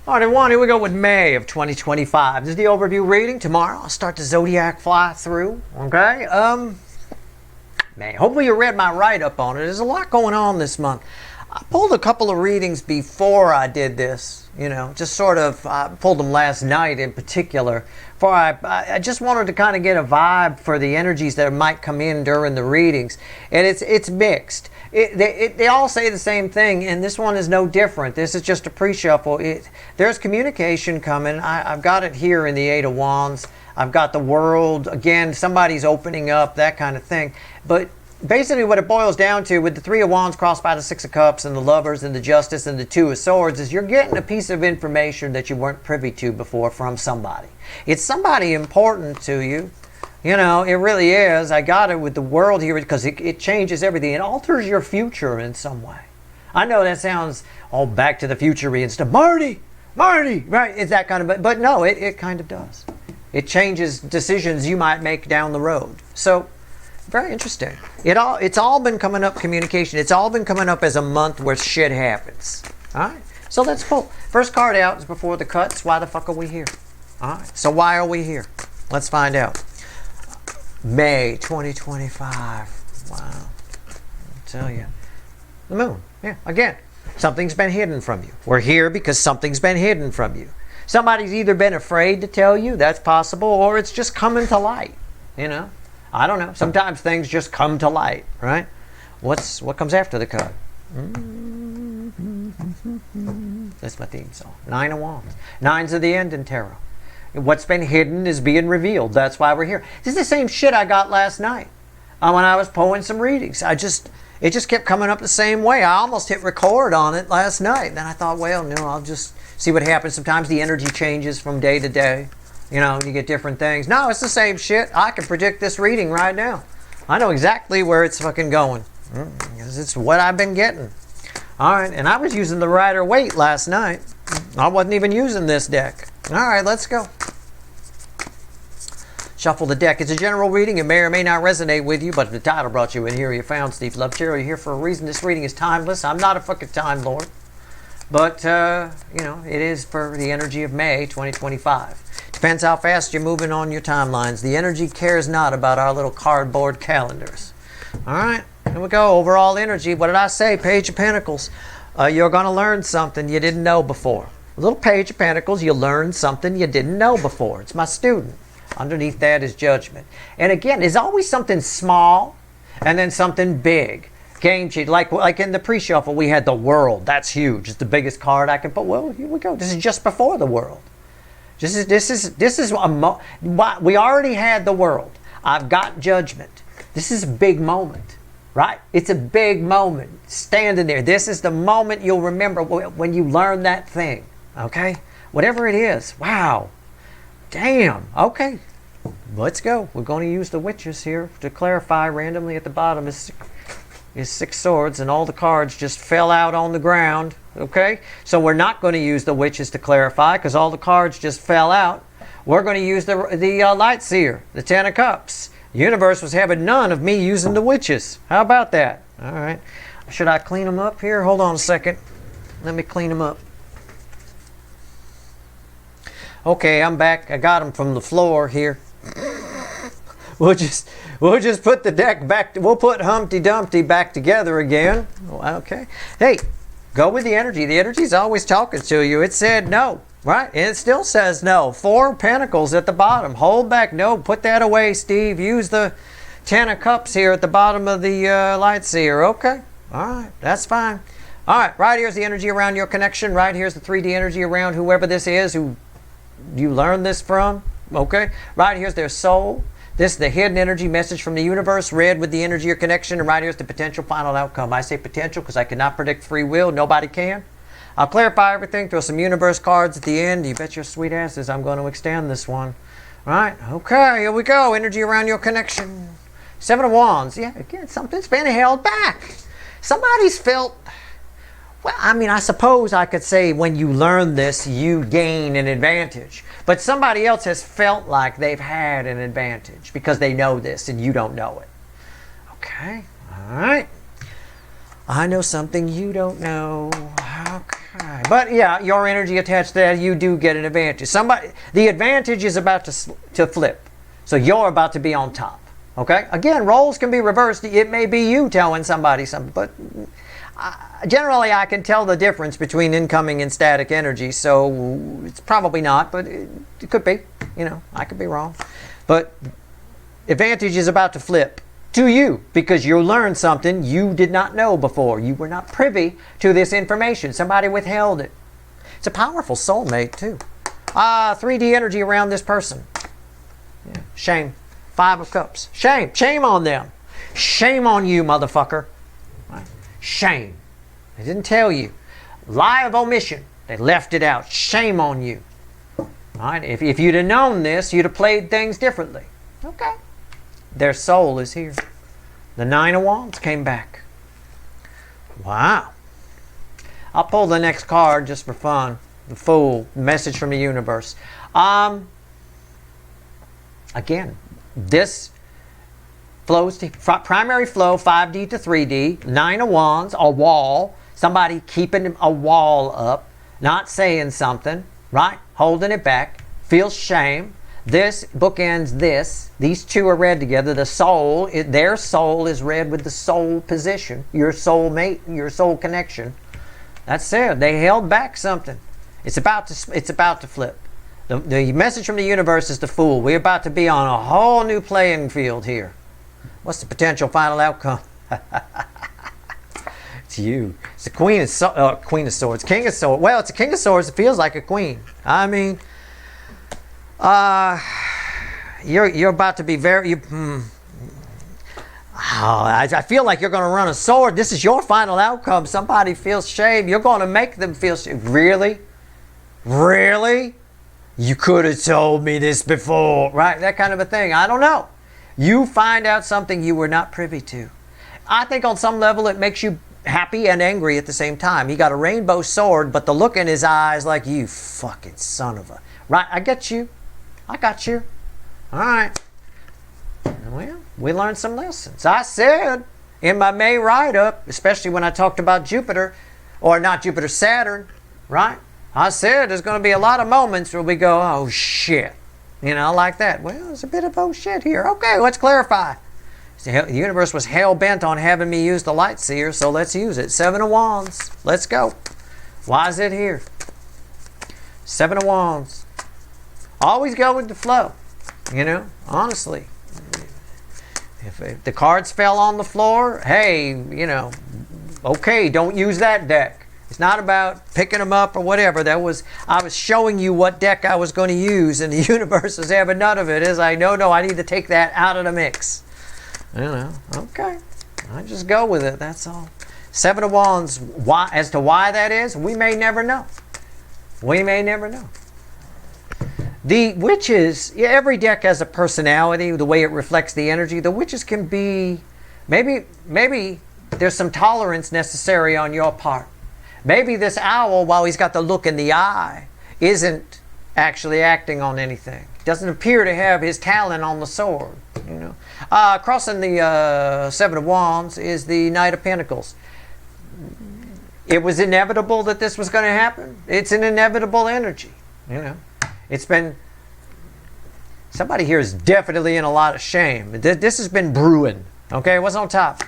All right, everyone, here we go with May of 2025. This is the overview reading. Tomorrow, I'll start the zodiac fly through. Okay? May. Hopefully you read my write-up on it. There's a lot going on this month. I pulled a couple of readings before I did this. You know, just sort of, I pulled them last night in particular. For I just wanted to kind of get a vibe for the energies that might come in during the readings. And it's mixed. They all say the same thing, and this one is no different. This is just a pre-shuffle. There's communication coming. I've got it here in the Eight of Wands. I've got the World. Again, somebody's opening up, that kind of thing. But basically what it boils down to with the Three of Wands crossed by the Six of Cups and the Lovers and the Justice and the Two of Swords is you're getting a piece of information that you weren't privy to before from somebody. It's somebody important to you. You know, it really is. I got it with the World here because it changes everything. It alters your future in some way. I know that sounds all Back to the Future-y and stuff. Marty, right? It's that kind of, but no, it kind of does. It changes decisions you might make down the road. So, very interesting. It's all been coming up, communication. It's all been coming up as a month where shit happens. All right? So let's pull. First card out is before the cuts. Why the fuck are we here? All right. So why are we here? Let's find out. May 2025. Wow. I'll tell you. The moon. Yeah, again. Something's been hidden from you. We're here because something's been hidden from you. Somebody's either been afraid to tell you, that's possible, or it's just coming to light. You know? I don't know. Sometimes things just come to light, right? What comes after the card? That's my theme song. Nine of Wands. Nines of the end in tarot. What's been hidden is being revealed. That's why we're here. This is the same shit I got last night when I was pulling some readings. It just kept coming up the same way. I almost hit record on it last night. Then I thought, well, no, I'll just see what happens. Sometimes the energy changes from day to day. You know, you get different things. No, it's the same shit. I can predict this reading right now. I know exactly where it's fucking going. Because it's what I've been getting. All right, and I was using the Rider Waite last night. I wasn't even using this deck. All right, let's go. Shuffle the deck. It's a general reading. It may or may not resonate with you, but if the title brought you in here, you found Steve Love Chair. You're here for a reason. This reading is timeless. I'm not a fucking Time Lord. But, you know, it is for the energy of May 2025. Depends how fast you're moving on your timelines. The energy cares not about our little cardboard calendars. All right, here we go. Overall energy. What did I say? Page of Pentacles. You're going to learn something you didn't know before. A little Page of Pentacles. You learned something you didn't know before. It's my student. Underneath that is Judgment. And again, there's always something small and then something big. Game change. Like in the pre-shuffle, we had the World. That's huge. It's the biggest card I can put. Well, here we go. This is just before the World. This is we already had the World. I've got Judgment. This is a big moment, right? It's a big moment. Standing there. This is the moment you'll remember when you learn that thing. Okay? Whatever it is. Wow. Damn. Okay. Let's go. We're going to use the Witches here to clarify. Randomly at the bottom is Six Swords, and all the cards just fell out on the ground. Okay? So we're not going to use the Witches to clarify because all the cards just fell out. We're going to use the Light Seer, the Ten of Cups. The universe was having none of me using the Witches. How about that? All right. Should I clean them up here? Hold on a second. Let me clean them up. Okay, I'm back. I got them from the floor here. We'll just put the deck back. We'll put Humpty Dumpty back together again. Okay. Hey, go with the energy. The energy's always talking to you. It said no, right? And it still says no. Four Pentacles at the bottom. Hold back. No, put that away, Steve. Use the Ten of Cups here at the bottom of the Light Seer. Okay. All right. That's fine. All right. Right here's the energy around your connection. Right here's the 3D energy around whoever this is who you learned this from. Okay. Right here's their soul. This is the hidden energy message from the universe, red with the energy or connection, and right here's the potential final outcome. I say potential because I cannot predict free will. Nobody can. I'll clarify everything, throw some universe cards at the end. You bet your sweet asses I'm going to extend this one. All right, okay, here we go. Energy around your connection. Seven of Wands. Yeah, again, something's been held back. Somebody's felt... Well, I mean, I suppose I could say when you learn this, you gain an advantage. But somebody else has felt like they've had an advantage because they know this and you don't know it. Okay, all right. I know something you don't know. Okay. But yeah, your energy attached to that, you do get an advantage. The advantage is about to flip. So you're about to be on top. Okay? Again, roles can be reversed. It may be you telling somebody something, but generally I can tell the difference between incoming and static energy. So it's probably not, but it could be. You know, I could be wrong. But advantage is about to flip to you because you learned something you did not know before. You were not privy to this information. Somebody withheld it. It's a powerful soulmate too. 3D energy around this person. Yeah. Shame. 5 of Cups. Shame. Shame on them. Shame on you, motherfucker. Right? Shame. They didn't tell you. Lie of omission. They left it out. Shame on you. Right? If you'd have known this, you'd have played things differently. Okay. Their soul is here. The 9 of Wands came back. Wow. I'll pull the next card just for fun. The Fool. Message from the universe. Again, this flows to primary flow 5D to 3D. 9 of Wands, a wall. Somebody keeping a wall up, not saying something, right? Holding it back. Feels shame. This bookends this. These two are read together. The soul, their soul is read with the soul position. Your soul mate, your soul connection. That's it. They held back something. It's about to flip. The message from the universe is the Fool. We're about to be on a whole new playing field here. What's the potential final outcome? It's you. It's the Queen of Swords. King of Swords. Well, it's a King of Swords. It feels like a queen. I mean, you're about to be very. I feel like you're going to run a sword. This is your final outcome. Somebody feels shame. You're going to make them feel shame. Really? Really? You could have told me this before. Right? That kind of a thing. I don't know. You find out something you were not privy to. I think on some level it makes you happy and angry at the same time. He got a rainbow sword, but the look in his eyes like, you fucking son of a... Right? I get you. I got you. All right. Well, we learned some lessons. I said in my May write-up, especially when I talked about Jupiter, or not Jupiter, Saturn, right? I said there's going to be a lot of moments where we go, oh shit, you know, like that. Well, there's a bit of oh shit here. Okay, let's clarify. The universe was hell-bent on having me use the light seer, so let's use it. 7 of Wands. Let's go. Why is it here? 7 of Wands. Always go with the flow, you know, honestly. If the cards fell on the floor, hey, you know, okay, don't use that deck. It's not about picking them up or whatever. I was showing you what deck I was going to use, and the universe was having none of it. It's like, no, I need to take that out of the mix. You know, okay. I just go with it, that's all. 7 of Wands, why, as to why that is, we may never know. We may never know. The witches, yeah, every deck has a personality, the way it reflects the energy. The witches can be, maybe there's some tolerance necessary on your part. Maybe this owl, while he's got the look in the eye, isn't actually acting on anything. Doesn't appear to have his talent on the sword, you know. Crossing the 7 of Wands is the Knight of Pentacles. It was inevitable that this was going to happen. It's an inevitable energy, you know. It's been, somebody here is definitely in a lot of shame. This has been brewing, okay? What's on top?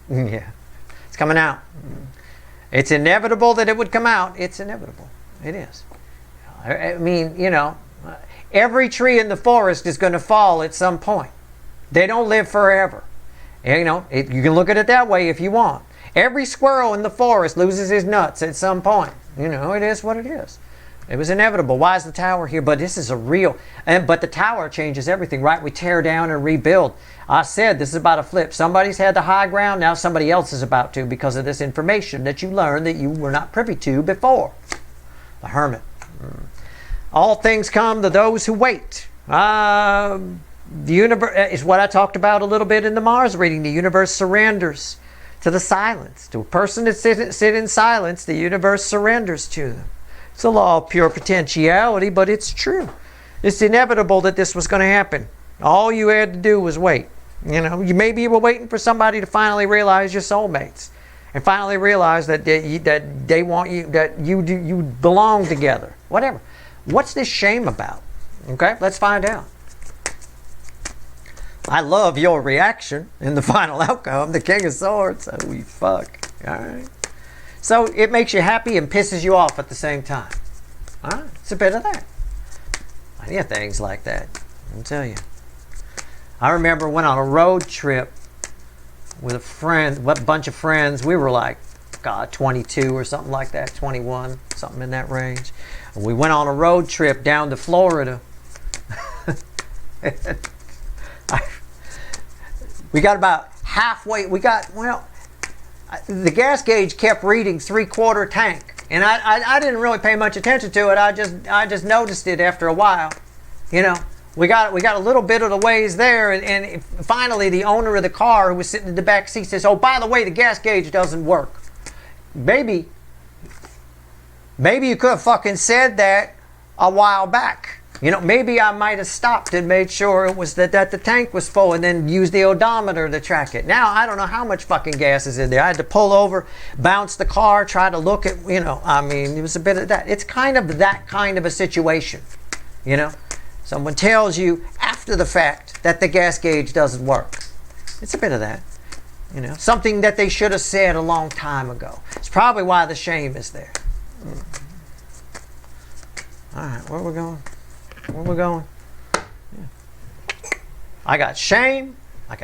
Yeah, it's coming out. It's inevitable that it would come out. It's inevitable. It is. I mean, you know, every tree in the forest is going to fall at some point. They don't live forever. And, you know, you can look at it that way if you want. Every squirrel in the forest loses his nuts at some point. You know, it is what it is. It was inevitable. Why is the tower here? But this is a real... But the tower changes everything, right? We tear down and rebuild. I said this is about a flip. Somebody's had the high ground. Now somebody else is about to because of this information that you learned that you were not privy to before. The Hermit. All things come to those who wait. The universe is what I talked about a little bit in the Mars reading. The universe surrenders to the silence. To a person that sit in silence, the universe surrenders to them. It's a law of pure potentiality, but it's true. It's inevitable that this was going to happen. All you had to do was wait. You know, maybe you were waiting for somebody to finally realize your soulmates. and finally realize that they want you, that you belong together. Whatever. What's this shame about? Okay, let's find out. I love your reaction in the final outcome, the King of Swords. Holy fuck. All right. So it makes you happy and pisses you off at the same time. All right, it's a bit of that. Plenty of things like that, I'll tell you. I remember went on a road trip with a bunch of friends. We were like, God, 22 or something like that, 21, something in that range. And we went on a road trip down to Florida. We got about halfway. The gas gauge kept reading 3/4 tank, and I didn't really pay much attention to it. I just noticed it after a while. You know, we got a little bit of the ways there, and finally the owner of the car who was sitting in the back seat says, "Oh, by the way, the gas gauge doesn't work." Maybe you could have fucking said that a while back. You know, maybe I might have stopped and made sure it was that the tank was full and then used the odometer to track it. Now, I don't know how much fucking gas is in there. I had to pull over, bounce the car, try to look at, you know, I mean, it was a bit of that. It's kind of that kind of a situation, you know. Someone tells you after the fact that the gas gauge doesn't work. It's a bit of that, you know. Something that they should have said a long time ago. It's probably why the shame is there. All right, where are we going? Where we going? Yeah. I got shame. I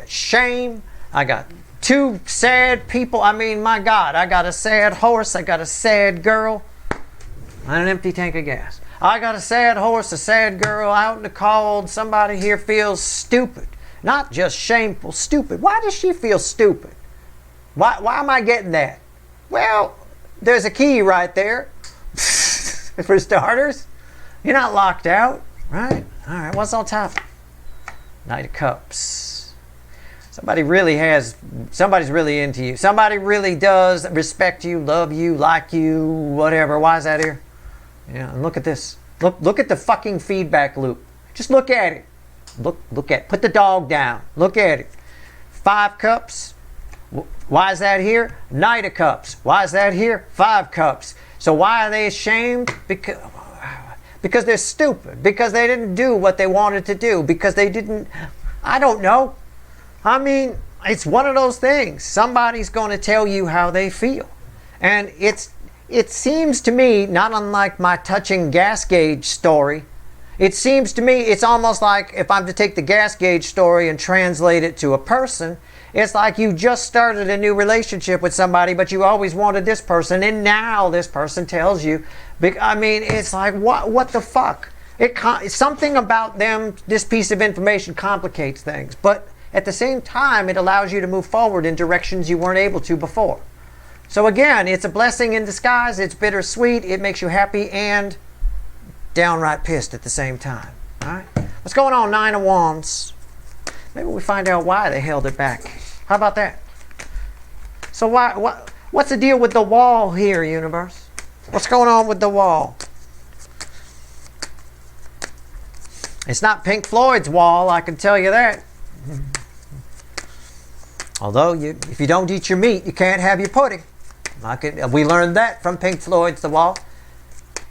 got two sad people. I mean, my God, I got a sad horse. I got a sad girl. And an empty tank of gas. I got a sad horse, a sad girl out in the cold. Somebody here feels stupid. Not just shameful, stupid. Why does she feel stupid? Why am I getting that? Well, there's a key right there. For starters, you're not locked out. Right? All right. What's on top? Knight of Cups. Somebody's really into you. Somebody really does respect you, love you, like you, whatever. Why is that here? Yeah. And look at this. Look at the fucking feedback loop. Just look at it. Look at it. Put the dog down. Look at it. 5 cups. Why is that here? Knight of Cups. Why is that here? 5 cups. So why are they ashamed? Because they're stupid. Because they didn't do what they wanted to do. Because they didn't, I don't know. I mean, it's one of those things. Somebody's going to tell you how they feel. And it seems to me, not unlike my touching gas gauge story, it seems to me it's almost like if I'm to take the gas gauge story and translate it to a person, it's like you just started a new relationship with somebody, but you always wanted this person, and now this person tells you. I mean, it's like, what the fuck? Something about them, this piece of information complicates things, but at the same time, it allows you to move forward in directions you weren't able to before. So again, it's a blessing in disguise. It's bittersweet. It makes you happy and downright pissed at the same time. All right? What's going on, 9 of Wands? Maybe we find out why they held it back. How about that? So what's the deal with the wall here, universe? What's going on with the wall? It's not Pink Floyd's wall, I can tell you that. Although, if you don't eat your meat, you can't have your pudding. We learned that from Pink Floyd's The Wall.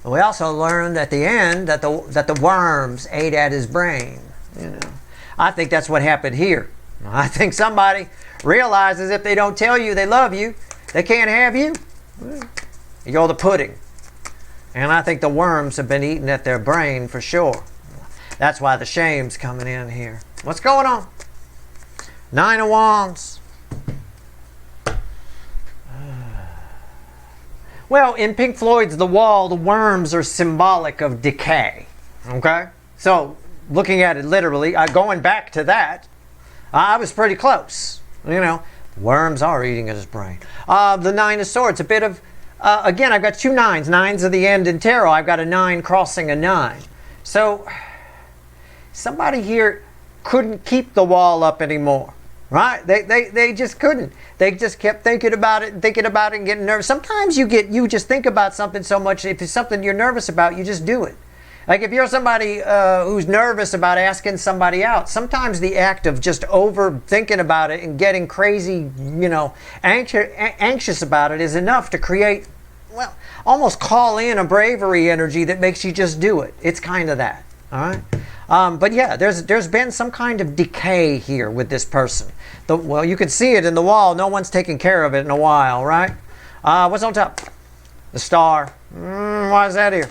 We also learned at the end that the worms ate at his brain. You know, I think that's what happened here. I think somebody realizes if they don't tell you they love you, they can't have you. You're the pudding. And I think the worms have been eating at their brain for sure. That's why the shame's coming in here. What's going on? 9 of Wands. Well, in Pink Floyd's The Wall, the worms are symbolic of decay. Okay? So, looking at it literally, going back to that, I was pretty close. You know, worms are eating at his brain. The 9 of Swords, a bit of, again, I've got 2 9s. 9's are the end in tarot. I've got a 9 crossing a 9. So, somebody here couldn't keep the wall up anymore. Right? They just couldn't. They just kept thinking about it and getting nervous. Sometimes you just think about something so much, if it's something you're nervous about, you just do it. Like if you're somebody who's nervous about asking somebody out, sometimes the act of just overthinking about it and getting crazy, anxious about it is enough to create, well, almost call in a bravery energy that makes you just do it. It's kind of that, all right? But yeah, there's been some kind of decay here with this person. Well, you can see it in the wall. No one's taken care of it in a while, right? What's on top? The star. Why is that here?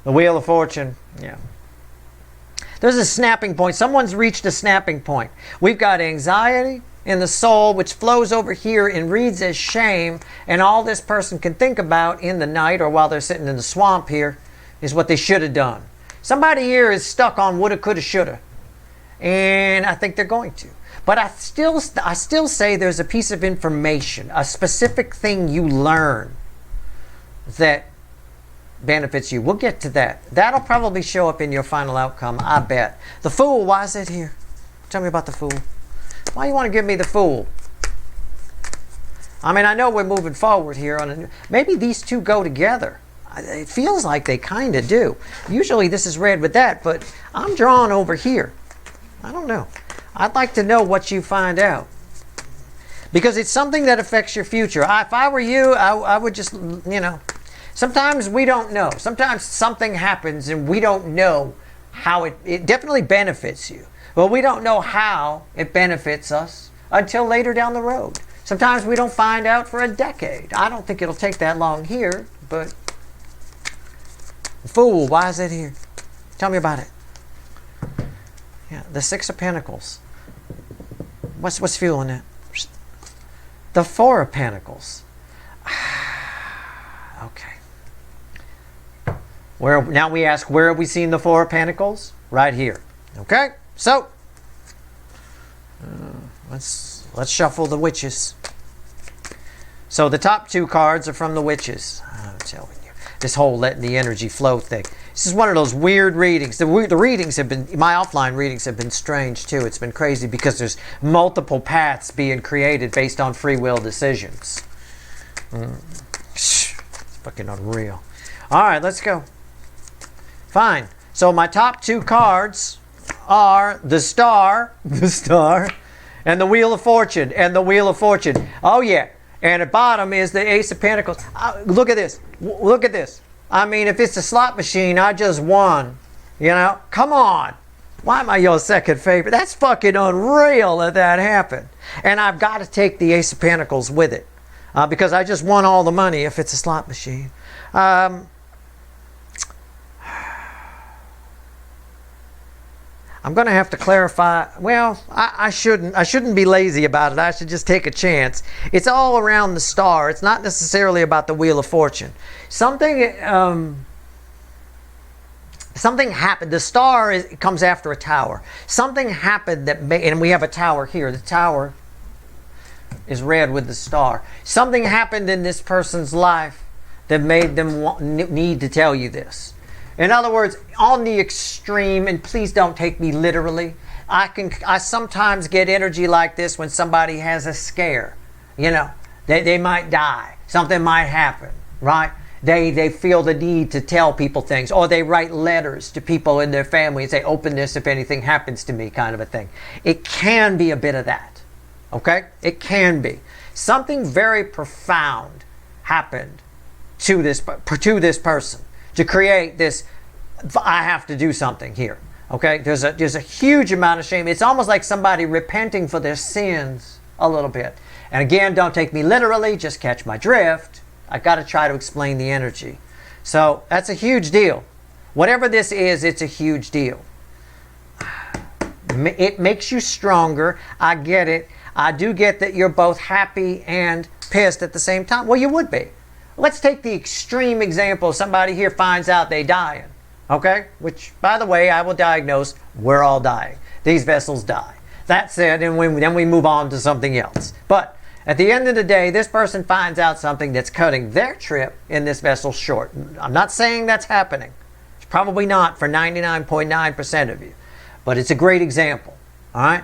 The Wheel of Fortune. Yeah. There's a snapping point. Someone's reached a snapping point. We've got anxiety in the soul, which flows over here and reads as shame. And all this person can think about in the night or while they're sitting in the swamp here is what they should have done. Somebody here is stuck on woulda, coulda, shoulda. And I think they're going to. But I still say there's a piece of information, a specific thing you learn that benefits you. We'll get to that. That'll probably show up in your final outcome, I bet. The Fool, why is it here? Tell me about the Fool. Why you want to give me the Fool? I mean, I know we're moving forward here. Maybe these two go together. It feels like they kind of do. Usually this is read with that, but I'm drawn over here. I don't know. I'd like to know what you find out. Because it's something that affects your future. If I were you, I would just, sometimes we don't know. Sometimes something happens and we don't know how it definitely benefits you. Well, we don't know how it benefits us until later down the road. Sometimes we don't find out for a decade. I don't think it'll take that long here, but the Fool, why is it here? Tell me about it. Yeah, the Six of Pentacles. What's fueling it? The Four of Pentacles. Okay. Now we ask, where have we seen the Four of Pentacles? Right here. Okay? So, let's shuffle the Witches. So the top two cards are from the Witches. I'm telling you. This whole letting the energy flow thing. This is one of those weird readings. The readings have been, my offline readings have been strange too. It's been crazy because there's multiple paths being created based on free will decisions. It's fucking unreal. All right, let's go. Fine. So my top two cards are the Star, and the Wheel of Fortune, Oh yeah. And at bottom is the Ace of Pentacles. Look at this. Look at this. I mean, if it's a slot machine, I just won. Come on. Why am I your second favorite? That's fucking unreal that happened. And I've got to take the Ace of Pentacles with it. Because I just won all the money if it's a slot machine. I'm going to have to clarify. Well, I shouldn't be lazy about it. I should just take a chance. It's all around the Star. It's not necessarily about the Wheel of Fortune. Something happened. The Star comes after a tower. Something happened and we have a tower here. The tower is red with the Star. Something happened in this person's life that made them need to tell you this. In other words, on the extreme, and please don't take me literally, I sometimes get energy like this when somebody has a scare. They might die. Something might happen, right? They feel the need to tell people things, or they write letters to people in their family and say, open this if anything happens to me, kind of a thing. It can be a bit of that, okay? It can be. Something very profound happened to this person to create this, I have to do something here. Okay? There's a huge amount of shame. It's almost like somebody repenting for their sins a little bit. And again, don't take me literally, just catch my drift. I've got to try to explain the energy. So that's a huge deal. Whatever this is, it's a huge deal. It makes you stronger. I get it. I do get that you're both happy and pissed at the same time. Well, you would be. Let's take the extreme example. Somebody here finds out they dying. Okay? Which, by the way, I will diagnose, we're all dying. These vessels die. That's it, and then we move on to something else. But at the end of the day, this person finds out something that's cutting their trip in this vessel short. I'm not saying that's happening. It's probably not for 99.9% of you. But it's a great example. All right?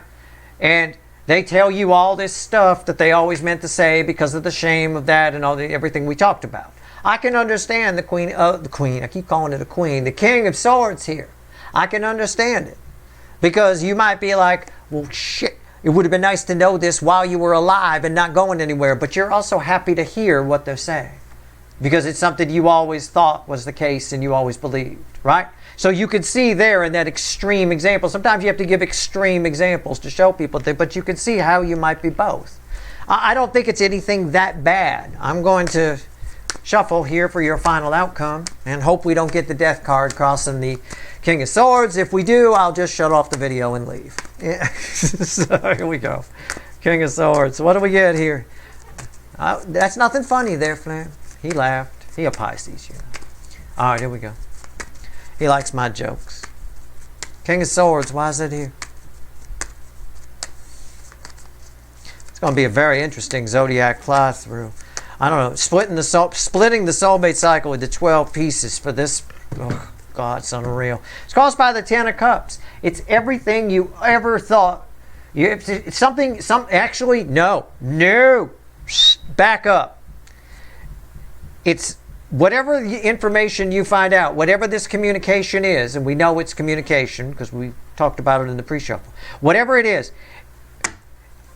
And they tell you all this stuff that they always meant to say because of the shame of that and everything we talked about. I can understand I keep calling it a queen, the King of Swords here. I can understand it. Because you might be like, well, shit, it would have been nice to know this while you were alive and not going anywhere. But you're also happy to hear what they're saying. Because it's something you always thought was the case and you always believed, right? So you can see there in that extreme example. Sometimes you have to give extreme examples to show people things, but you can see how you might be both. I don't think it's anything that bad. I'm going to shuffle here for your final outcome and hope we don't get the death card crossing the King of Swords. If we do, I'll just shut off the video and leave. Yeah. So here we go. King of Swords. What do we get here? That's nothing funny there, Flam. He laughed. He a Pisces, you know. All right, here we go. He likes my jokes. King of Swords, why is it here? It's going to be a very interesting zodiac fly-through. I don't know, splitting the soulmate cycle into 12 pieces for this. Oh, God, it's unreal. It's caused by the Ten of Cups. It's everything you ever thought. It's something, actually, no. Back up. It's whatever the information you find out, whatever this communication is, and we know it's communication because we talked about it in the pre-shuffle. Whatever it is,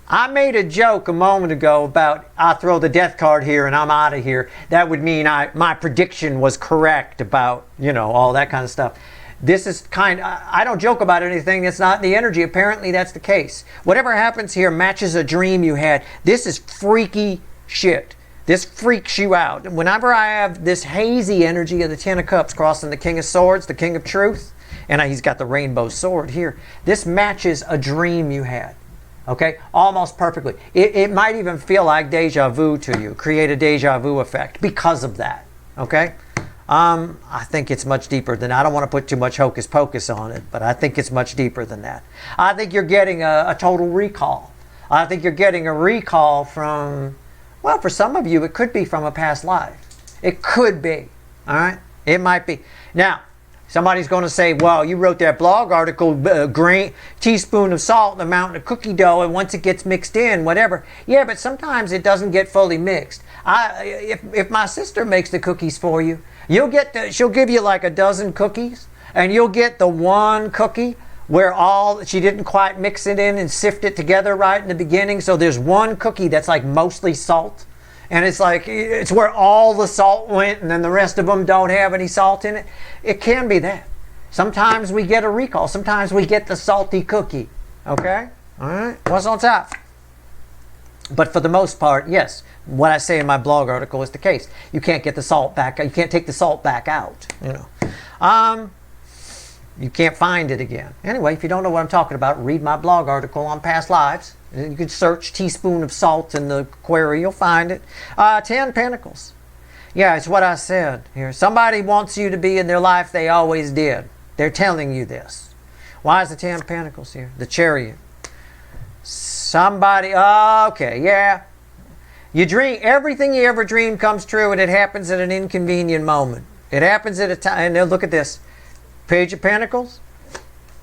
I made a joke a moment ago about I throw the death card here and I'm out of here. That would mean my prediction was correct about, you know, all that kind of stuff. This is I don't joke about anything that's not in the energy. Apparently that's the case. Whatever happens here matches a dream you had. This is freaky shit. This freaks you out. Whenever I have this hazy energy of the Ten of Cups crossing the King of Swords, the King of Truth, and he's got the rainbow sword here, this matches a dream you had. Okay? Almost perfectly. It might even feel like deja vu to you. Create a deja vu effect because of that. Okay? I think it's much deeper than that. I don't want to put too much hocus pocus on it, but I think it's much deeper than that. I think you're getting a total recall. I think you're getting a recall from, well, for some of you, it could be from a past life. It could be. All right? It might be. Now, somebody's going to say, well, you wrote that blog article, teaspoon of salt and a mountain of cookie dough, and once it gets mixed in, whatever. Yeah, but sometimes it doesn't get fully mixed. If my sister makes the cookies for you, she'll give you like a dozen cookies, and you'll get the one cookie where she didn't quite mix it in and sift it together right in the beginning. So there's one cookie that's like mostly salt. And it's like, it's where all the salt went and then the rest of them don't have any salt in it. It can be that. Sometimes we get a recall. Sometimes we get the salty cookie. Okay? All right? What's on top? But for the most part, yes, what I say in my blog article is the case. You can't get the salt back. You can't take the salt back out. You know. You can't find it again. Anyway, if you don't know what I'm talking about, read my blog article on past lives. You can search teaspoon of salt in the query. You'll find it. 10 Pentacles. Yeah, it's what I said here. Somebody wants you to be in their life they always did. They're telling you this. Why is the 10 Pentacles here? The Chariot. Somebody, okay, yeah. You dream, everything you ever dream comes true, and it happens at an inconvenient moment. It happens at a time, and now look at this. Page of Pentacles,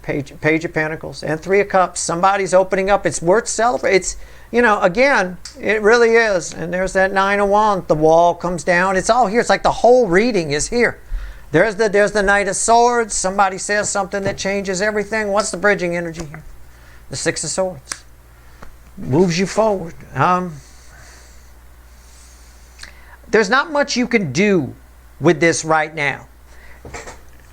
Page of Pentacles, and Three of Cups. Somebody's opening up. It's worth celebrating. It's, you know, again, it really is. And there's that Nine of Wands. The wall comes down. It's all here. It's like the whole reading is here. There's the Knight of Swords. Somebody says something that changes everything. What's the bridging energy here? The Six of Swords. Moves you forward. There's not much you can do with this right now.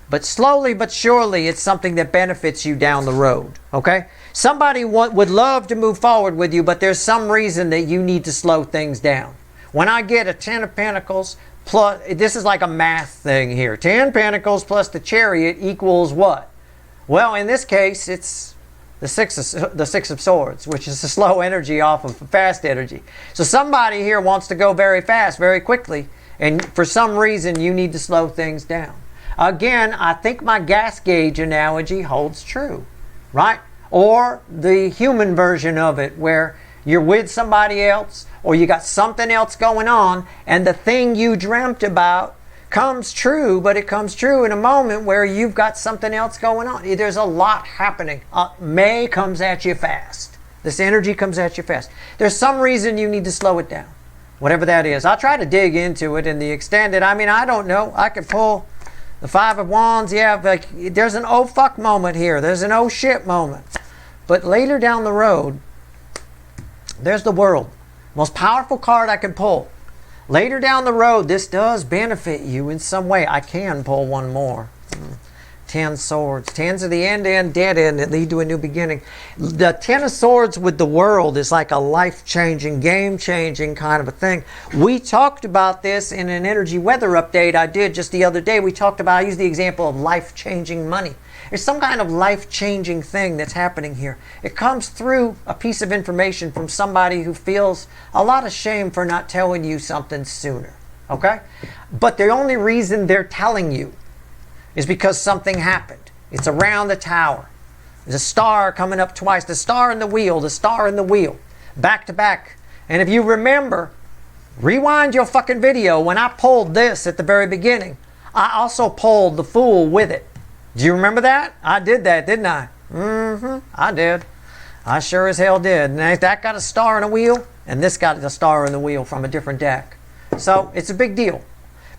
But slowly but surely, it's something that benefits you down the road. Okay? Somebody would love to move forward with you, but there's some reason that you need to slow things down. When I get a 10 of Pentacles, plus, this is like a math thing here. 10 Pentacles plus the Chariot equals what? Well, in this case, it's the Six of Swords, which is the slow energy off of fast energy. So somebody here wants to go very fast, very quickly, and for some reason, you need to slow things down. Again, I think my gas gauge analogy holds true, right? Or the human version of it where you're with somebody else or you got something else going on and the thing you dreamt about comes true, but it comes true in a moment where you've got something else going on. There's a lot happening. May comes at you fast. This energy comes at you fast. There's some reason you need to slow it down. Whatever that is. I'll try to dig into it in the extended. I mean, I don't know. I could pull the Five of Wands. Yeah, like there's an oh fuck moment here. There's an oh shit moment. But later down the road, there's the World. Most powerful card I can pull. Later down the road, this does benefit you in some way. I can pull one more. 10 swords. 10s are the end, dead end that lead to a new beginning. The 10 of swords with the World is like a life-changing, game-changing kind of a thing. We talked about this in an energy weather update I did just the other day. We talked about, I used the example of life-changing money. There's some kind of life-changing thing that's happening here. It comes through a piece of information from somebody who feels a lot of shame for not telling you something sooner. Okay? But the only reason they're telling you is because something happened. It's around the tower. There's a star coming up twice. The star and the wheel, the star and the wheel. Back to back. And if you remember, rewind your fucking video. When I pulled this at the very beginning, I also pulled the Fool with it. Do you remember that? I did that, didn't I? I did. I sure as hell did. And that got a star and a wheel, and this got a star and the wheel from a different deck. So it's a big deal.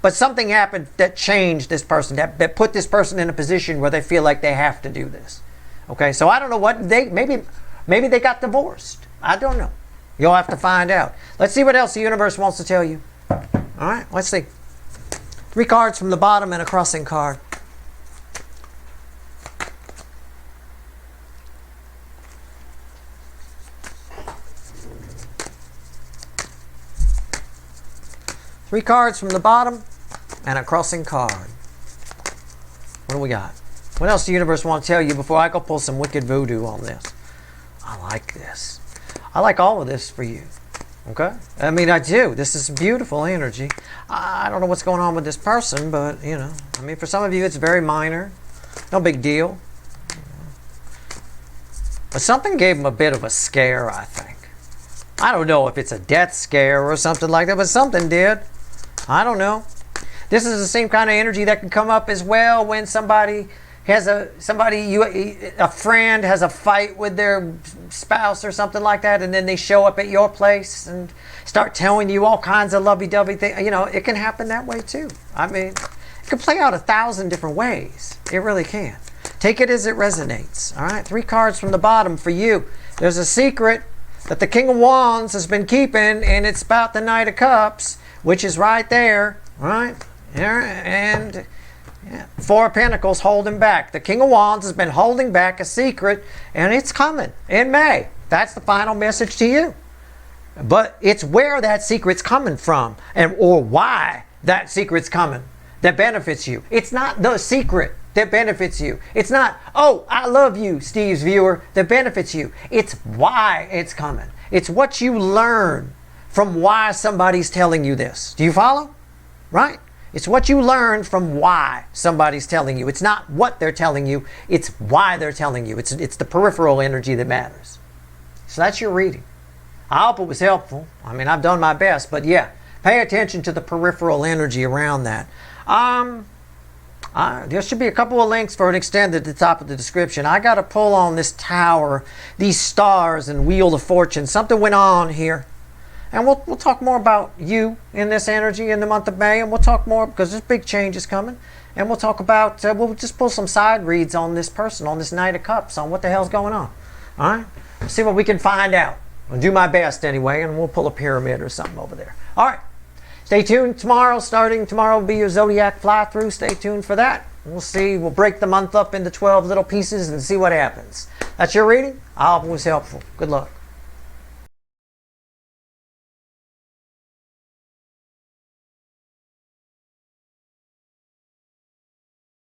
But something happened that changed this person, that put this person in a position where they feel like they have to do this. Okay, so I don't know what maybe they got divorced. I don't know. You'll have to find out. Let's see what else the universe wants to tell you. All right, let's see. 3 cards from the bottom and a crossing card. Three cards from the bottom and a crossing card. What do we got? What else does the universe want to tell you before I go pull some wicked voodoo on this? I like this. I like all of this for you. Okay? I mean, I do. This is beautiful energy. I don't know what's going on with this person, but, you know, I mean, for some of you, it's very minor. No big deal. But something gave them a bit of a scare, I think. I don't know if it's a death scare or something like that, but something did. I don't know. This is the same kind of energy that can come up as well when somebody has a friend has a fight with their spouse or something like that, and then they show up at your place and start telling you all kinds of lovey-dovey things. You know, it can happen that way too. I mean, it can play out 1,000 different ways. It really can. Take it as it resonates. All right, 3 cards from the bottom for you. There's a secret that the King of Wands has been keeping, and it's about the Knight of Cups, which is right there, right? And 4 of Pentacles holding back. The King of Wands has been holding back a secret, and it's coming in May. That's the final message to you. But it's where that secret's coming from, or why that secret's coming that benefits you. It's not the secret that benefits you. It's not, oh, I love you, Steve's viewer, that benefits you. It's why it's coming. It's what you learn from why somebody's telling you this. Do you follow? Right? It's what you learn from why somebody's telling you. It's not what they're telling you, it's why they're telling you. It's the peripheral energy that matters. So that's your reading. I hope it was helpful. I mean, I've done my best, but yeah, pay attention to the peripheral energy around that. There should be a couple of links for an extended at the top of the description. I got to pull on this tower, these stars and Wheel of Fortune. Something went on here. And we'll talk more about you in this energy in the month of May. And we'll talk more because there's big changes coming. And we'll talk about, we'll just pull some side reads on this person, on this Knight of Cups, on what the hell's going on. All right? We'll see what we can find out. I'll do my best anyway, and we'll pull a pyramid or something over there. All right. Stay tuned tomorrow. Starting tomorrow will be your Zodiac fly-through. Stay tuned for that. We'll see. We'll break the month up into 12 little pieces and see what happens. That's your reading. I hope it was helpful. Good luck.